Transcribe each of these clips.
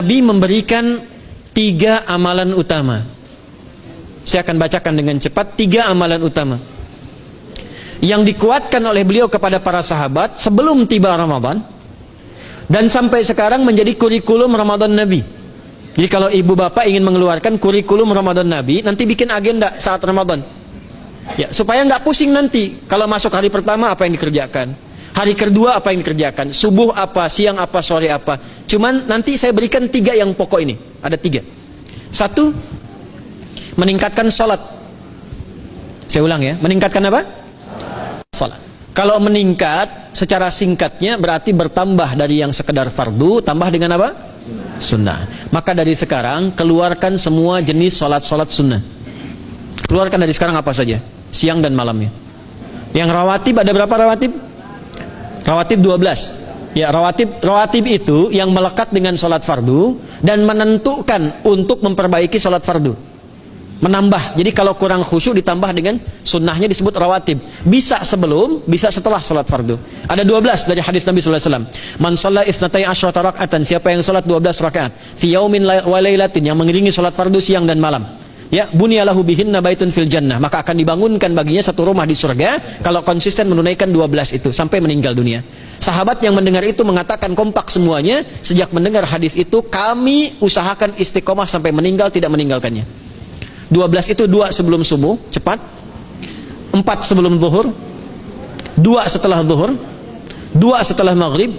Nabi memberikan 3 amalan utama. Saya akan bacakan dengan cepat 3 amalan utama yang dikuatkan oleh beliau kepada para sahabat sebelum tiba Ramadan dan sampai sekarang menjadi kurikulum Ramadan Nabi. Jadi kalau ibu bapak ingin mengeluarkan kurikulum Ramadan Nabi, nanti bikin agenda saat Ramadan, ya, supaya nggak pusing nanti kalau masuk hari pertama apa yang dikerjakan, hari kedua apa yang dikerjakan, subuh apa, siang apa, sore apa. Cuman nanti saya berikan 3 yang pokok ini. Ada 3. 1, meningkatkan sholat. Saya ulang ya, meningkatkan apa? Sholat. Kalau meningkat secara singkatnya berarti bertambah dari yang sekedar fardu, tambah dengan apa? Sunnah. Maka dari sekarang keluarkan semua jenis sholat-sholat sunnah. Keluarkan dari sekarang apa saja, siang dan malamnya. Yang rawatib, ada berapa rawatib? Rawatib 12. Ya, rawatib itu yang melekat dengan sholat fardu dan menentukan untuk memperbaiki sholat fardu. Menambah, jadi kalau kurang khusyuk ditambah dengan sunnahnya disebut rawatib. Bisa sebelum, bisa setelah sholat fardu. Ada 12 dari hadis Nabi SAW. Man shalla isnatai asyrata rak'atan, siapa yang sholat 12 rakaat fi yaumin wa lailatin, yang mengiringi sholat fardu siang dan malam, ya, bunyalahu bihinna baitun fil jannah, maka akan dibangunkan baginya satu rumah di surga kalau konsisten menunaikan 12 itu sampai meninggal dunia. Sahabat yang mendengar itu mengatakan kompak semuanya, sejak mendengar hadis itu kami usahakan istiqomah sampai meninggal tidak meninggalkannya. 12 itu 2 sebelum subuh, cepat. 4 sebelum zuhur, 2 setelah zuhur, 2 setelah maghrib,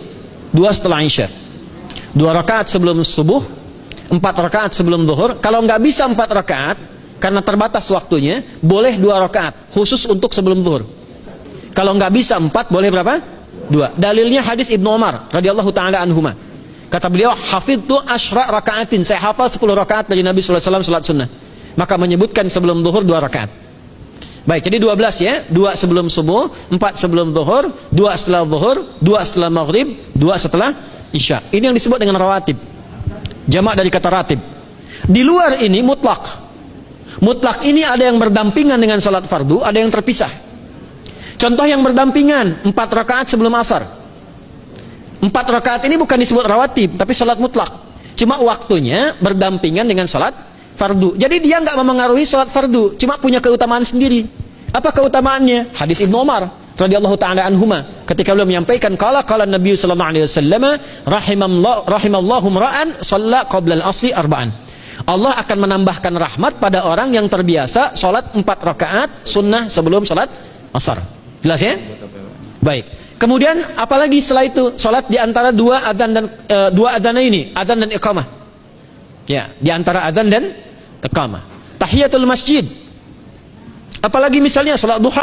2 setelah isya. 2 rakaat sebelum subuh, 4 rakaat sebelum zuhur. Kalau nggak bisa 4 rakaat karena terbatas waktunya, boleh 2 rakaat khusus untuk sebelum zuhur. Kalau nggak bisa 4, boleh berapa? 2. Dalilnya hadis Ibnu Umar radhiyallahu taala anhuma. Kata beliau, hafidtu asyra rakaatin, saya hafal 10 rakaat dari Nabi sallallahu alaihi wasallam salat sunnah. Maka menyebutkan sebelum zuhur 2 rakaat. Baik, jadi 12 ya. 2 sebelum subuh, 4 sebelum zuhur, 2 setelah zuhur, 2 setelah maghrib, 2 setelah isya. Ini yang disebut dengan rawatib. Jamak dari kata ratib. Di luar ini mutlak. Mutlak ini ada yang berdampingan dengan salat fardu, ada yang terpisah. Contoh yang berdampingan, 4 rakaat sebelum asar. 4 rakaat ini bukan disebut rawatib, tapi salat mutlak. Cuma waktunya berdampingan dengan salat fardu. Jadi dia nggak memengaruhi salat fardu, cuma punya keutamaan sendiri. Apa keutamaannya? Hadis Ibnu Umar radhiyallahu taala anhuma, ketika beliau menyampaikan qala Nabi sallallahu alaihi wasallam, rahimallahu ra'an shalla qabla al-asri arba'an. Allah akan menambahkan rahmat pada orang yang terbiasa salat 4 rakaat sunnah sebelum salat asar. Jelas ya? Baik. Kemudian apalagi setelah itu? Salat di antara 2 adzan dan 2 adzan ini, adzan dan iqamah. Ya, di antara adzan dan iqamah. Tahiyatul masjid. Apalagi misalnya salat duha.